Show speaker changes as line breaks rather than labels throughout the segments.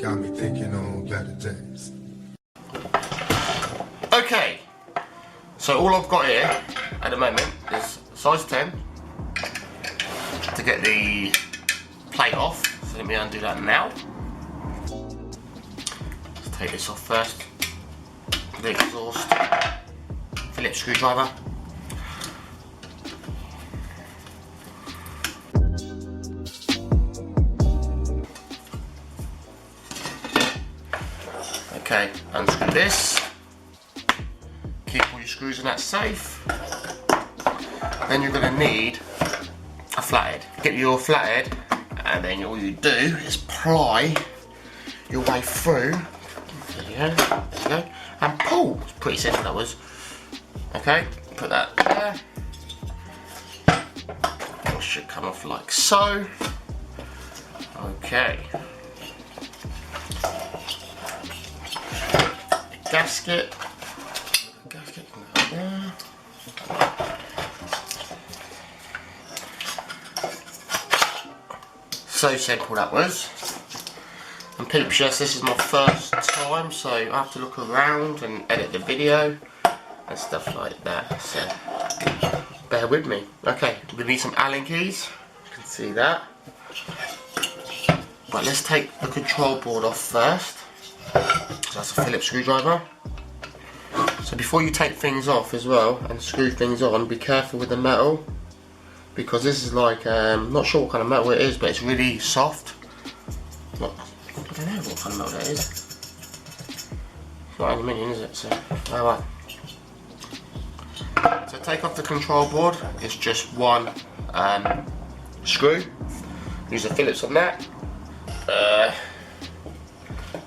Got me thinking on better days.
Okay, so all I've got here at the moment is size 10 to get the plate off. So let me undo that now. Let's take this off first. The exhaust, Phillips screwdriver. Okay, unscrew this. Keep all your screws in that safe. Then you're going to need a flathead. Get your flathead, and then all you do is ply your way through. There you go, there you go, and pull. It's pretty simple, that was. Okay, put that there. It should come off like so. Okay. Gasket. Gasket can go there. So simple that was. And peeps, yes, this is my first time, so I have to look around and edit the video and stuff like that. So bear with me. Okay, we need some Allen keys. You can see that. But let's take the control board off first. So that's a Phillips screwdriver. So before you take things off as well and screw things on, be careful with the metal, because this is like, not sure what kind of metal it is, but it's really soft. Look, I don't know what kind of metal that is. It's not aluminium, is it? So, alright. So take off the control board. It's just one screw. Use a Phillips on that.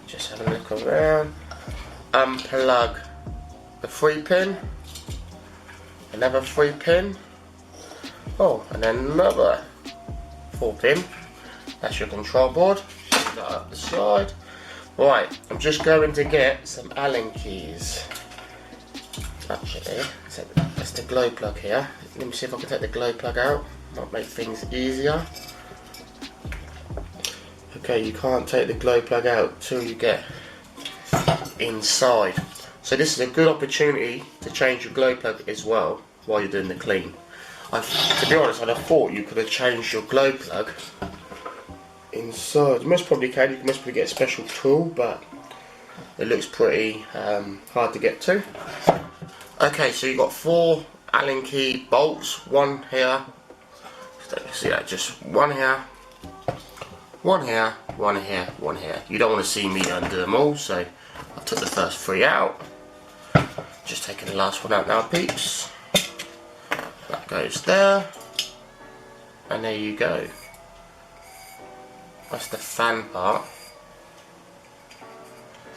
Just have a look around. Unplug the 3-pin. Another 3-pin. Oh, and then another 4-pin. That's your control board. Put that up the side. Right, I'm just going to get some Allen keys. Actually, that's the glow plug here. Let me see if I can take the glow plug out. Might make things easier. Okay, you can't take the glow plug out till you get inside. So this is a good opportunity to change your glow plug as well while you're doing the clean. To be honest, I'd have thought you could have changed your glow plug inside. You most probably can. You can most probably get a special tool, but it looks pretty hard to get to. Okay, so you've got 4 Allen key bolts. One here. See that? Just one here. One here, one here, one here. You don't want to see me undo them all, so I took the first 3 out. Just taking the last one out now, peeps. That goes there. And there you go. That's the fan part.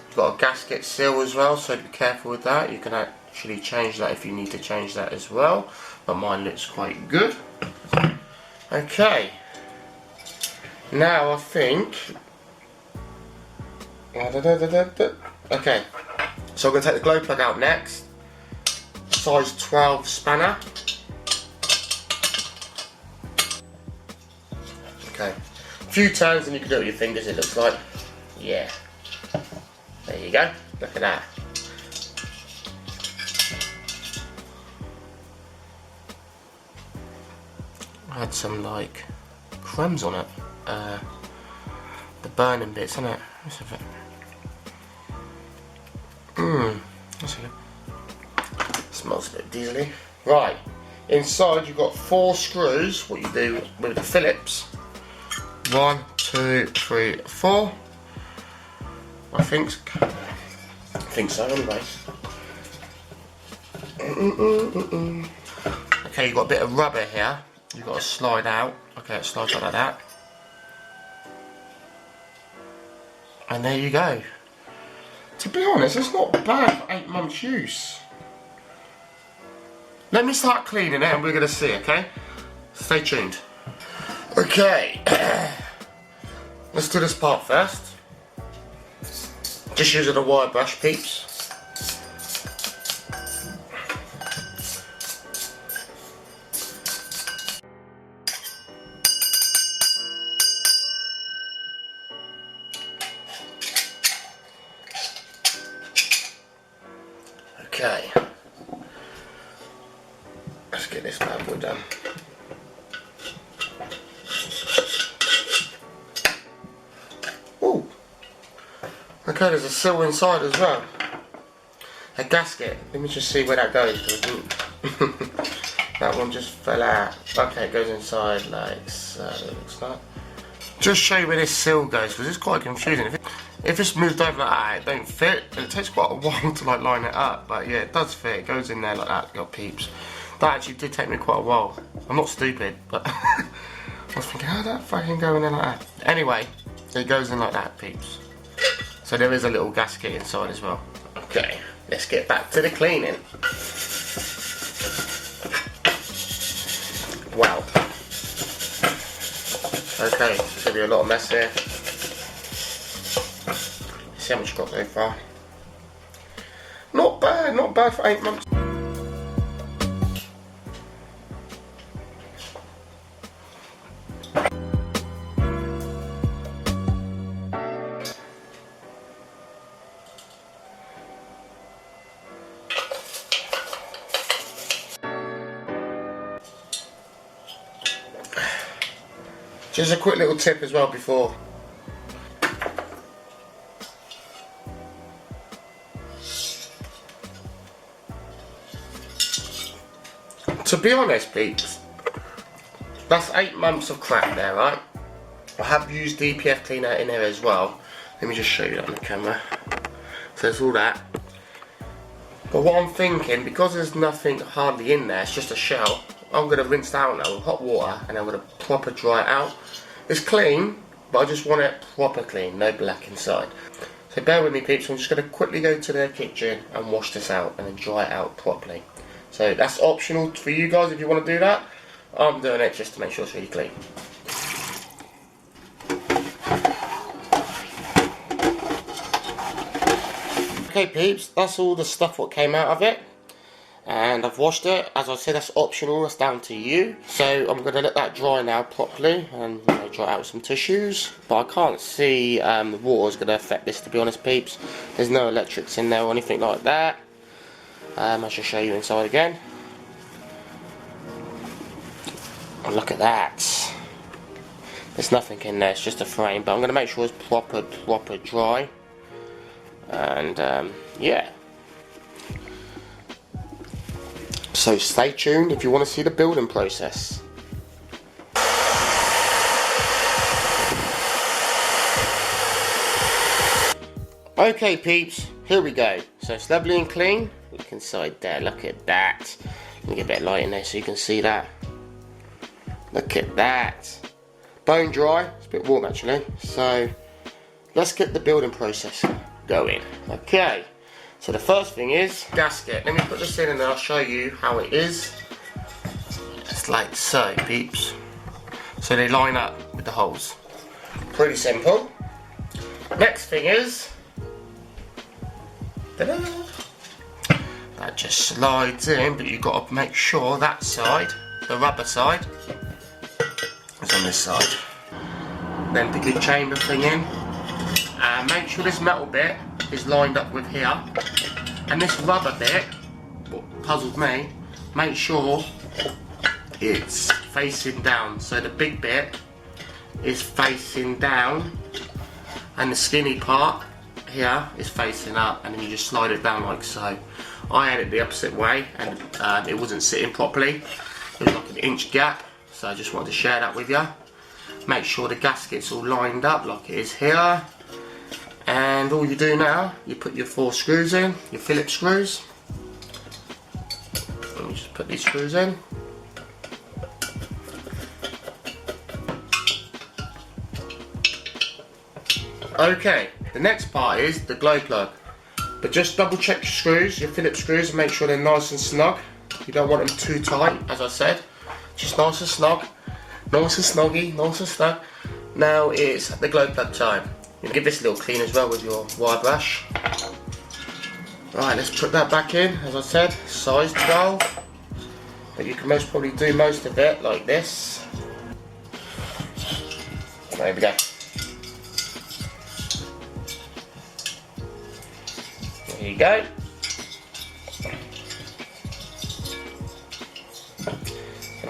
You've got a gasket seal as well, so be careful with that. You can actually change that if you need to change that as well. But mine looks quite good. Okay. Now I think, okay, so I'm going to take the glow plug out next, size 12 spanner. Okay, a few turns and you can do it with your fingers, it looks like. Yeah, there you go, look at that. I had some like crumbs on it. The burning bits, isn't it? Let's have it. Let's have it. Smells a bit diesely. Right, inside you've got 4 screws. What you do with the Phillips? 1, 2, 3, 4. I think so. Anyway. Okay, you've got a bit of rubber here. You've got to slide out. Okay, it slides like that. And there you go. To be honest, it's not bad for 8 months use. Let me start cleaning it and we're going to see, okay? Stay tuned. Okay. Let's do this part first. Just using a wire brush, peeps. Okay. Let's get this bad boy done. Ooh. Okay, there's a sill inside as well. A gasket. Let me just see where that goes. That one just fell out. Okay, it goes inside like so. It looks like. Just show you where this sill goes because it's quite confusing. If it's moved over like that, it don't fit. It takes quite a while to like line it up, but yeah, it does fit. It goes in there like that, little peeps. That actually did take me quite a while. I'm not stupid, but I was thinking, how did that fucking go in there like that? Anyway, it goes in like that, peeps. So there is a little gasket inside as well. Okay, let's get back to the cleaning. Wow. Okay, there's going to be a lot of mess here. Let's see how much you've got so far. Not bad for 8 months. Just a quick little tip as well before. To be honest, peeps, that's 8 months of crap there, right? I have used DPF cleaner in there as well. Let me just show you that on the camera. So there's all that. But what I'm thinking, because there's nothing hardly in there, it's just a shell, I'm going to rinse it out now with hot water and I'm going to proper dry it out. It's clean, but I just want it proper clean, no black inside. So bear with me, peeps, I'm just going to quickly go to the kitchen and wash this out and then dry it out properly. So that's optional for you guys if you want to do that. I'm doing it just to make sure it's really clean. Okay, peeps, that's all the stuff what came out of it. And I've washed it. As I said, that's optional, that's down to you. So I'm going to let that dry now properly and dry out with some tissues. But I can't see the water is going to affect this, to be honest, peeps. There's no electrics in there or anything like that. I shall show you inside again. And look at that. There's nothing in there, it's just a frame. But I'm going to make sure it's proper dry. And yeah. So stay tuned if you want to see the building process. Okay, peeps, here we go. So it's lovely and clean. Look inside there, look at that. Let me get a bit of light in there so you can see that. Look at that. Bone dry, it's a bit warm actually. So let's get the building process going. Okay. So the first thing is gasket. Let me put this in and I'll show you how it is. It's like so, peeps. So they line up with the holes. Pretty simple. Next thing is, ta-da! That just slides in, but you've got to make sure that side, the rubber side, is on this side. Then put your chamber thing in, and make sure this metal bit is lined up with here, and this rubber bit, what puzzled me, make sure it's facing down, so the big bit is facing down and the skinny part here is facing up, and then you just slide it down like so. I had it the opposite way and it wasn't sitting properly. It was like an inch gap, so I just wanted to share that with you. Make sure the gasket's all lined up like it is here. And all you do now, you put your 4 screws in, your Phillips screws. Let me just put these screws in. Okay, the next part is the glow plug. But just double check your screws, your Phillips screws, and make sure they're nice and snug. You don't want them too tight, as I said. Just nice and snug, nice and snuggy, nice and snug. Now it's the glow plug time. You give this a little clean as well with your wire brush. Right, let's put that back in. As I said, size 12. But you can most probably do most of it like this. There we go. There you go.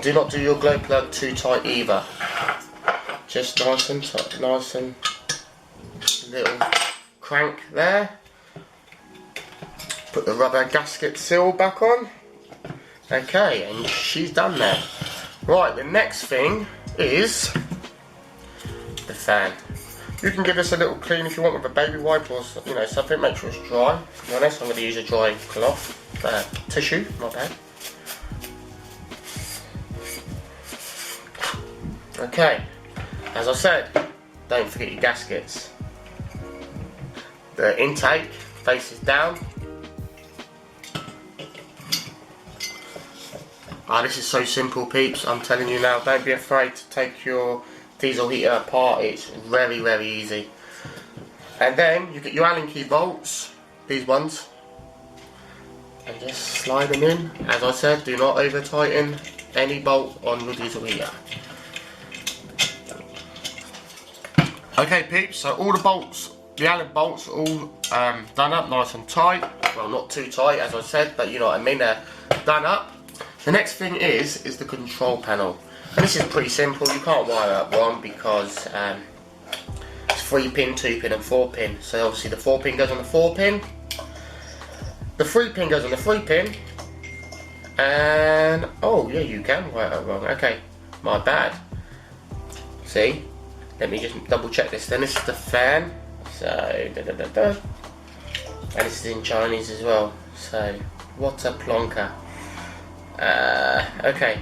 do not do your glow plug too tight either. Just nice and tight, nice and little crank there. Put the rubber gasket seal back on. Okay, and she's done there. Right, the next thing is the fan. You can give this a little clean if you want with a baby wipe or something. Make sure it's dry. To be honest, I'm going to use a dry cloth, tissue, not bad. Okay, as I said, don't forget your gaskets. The intake faces down. This is so simple, peeps. I'm telling you now, don't be afraid to take your diesel heater apart. It's very, very easy. And then you get your Allen key bolts, these ones, and just slide them in. As I said, do not over tighten any bolt on your diesel heater. Okay, peeps, so all the bolts, the Allen bolts are all done up nice and tight. Well, not too tight, as I said, but you know what I mean, they're done up. The next thing is the control panel. And this is pretty simple. You can't wire up wrong because it's 3-pin, 2-pin and 4-pin. So obviously the 4-pin goes on the 4-pin. The 3-pin goes on the 3-pin. And, oh yeah, you can wire up wrong. Okay, my bad. See? Let me just double check this then. This is the fan. So, and this is in Chinese as well. So, what a plonker. Okay.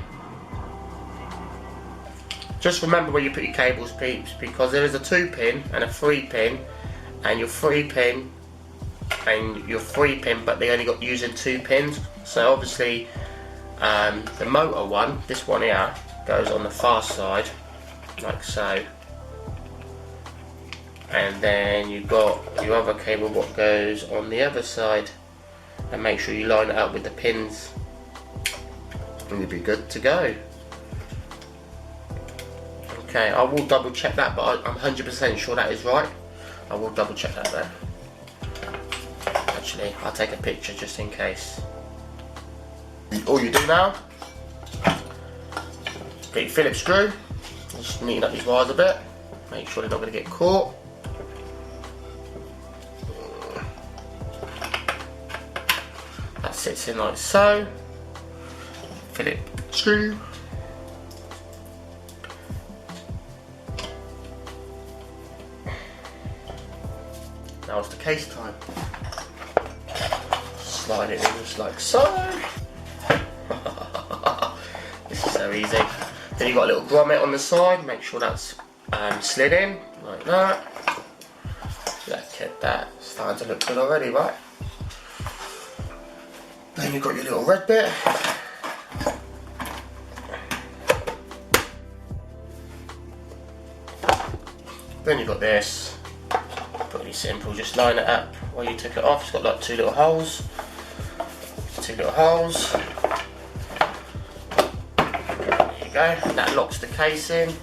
Just remember where you put your cables, peeps, because there is a 2-pin and a 3-pin, and your 3-pin and your 3-pin, but they only got using 2 pins. So obviously, the motor one, this one here, goes on the far side, like so. And then you've got your other cable what goes on the other side, and make sure you line it up with the pins. And you'll be good to go. Okay, I will double check that, but I'm 100% sure that is right. I will double check that though. Actually, I'll take a picture just in case. All you do now, get your Phillips screw, just neaten up these wires a bit, make sure they're not going to get caught. That sits in like so. Phillips screw. Now it's the case time. Slide it in just like so. This is so easy. Then you've got a little grommet on the side. Make sure that's slid in like that. Look at that. It's starting to look good already, right? Then you've got your little red bit. Then you've got this. Pretty simple, just line it up while you took it off. It's got like 2 little holes. 2 little holes. There you go. That locks the case in.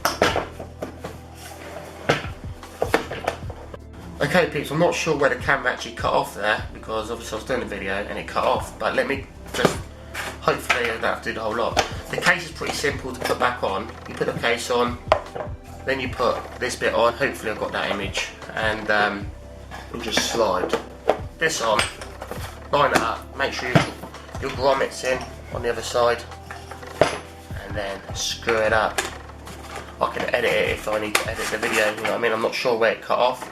Okay, peeps, I'm not sure where the camera actually cut off there because obviously I was doing the video and it cut off. But let me just, hopefully I don't have to do the whole lot. The case is pretty simple to put back on. You put the case on. Then you put this bit on, hopefully I've got that image, and you just slide this on, line it up, make sure your grommet's in on the other side, and then screw it up. I can edit it if I need to edit the video, you know what I mean, I'm not sure where it cut off.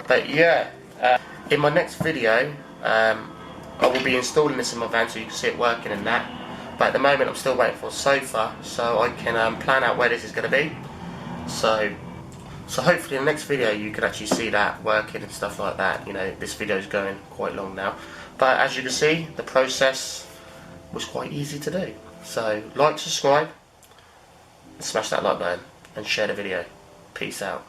But yeah, in my next video, I will be installing this in my van so you can see it working and that. But at the moment I'm still waiting for a sofa, so I can plan out where this is going to be. So hopefully in the next video you can actually see that working and stuff like that. You know, this video is going quite long now, but as you can see, the process was quite easy to do. So like, subscribe, smash that like button and share the video. Peace out.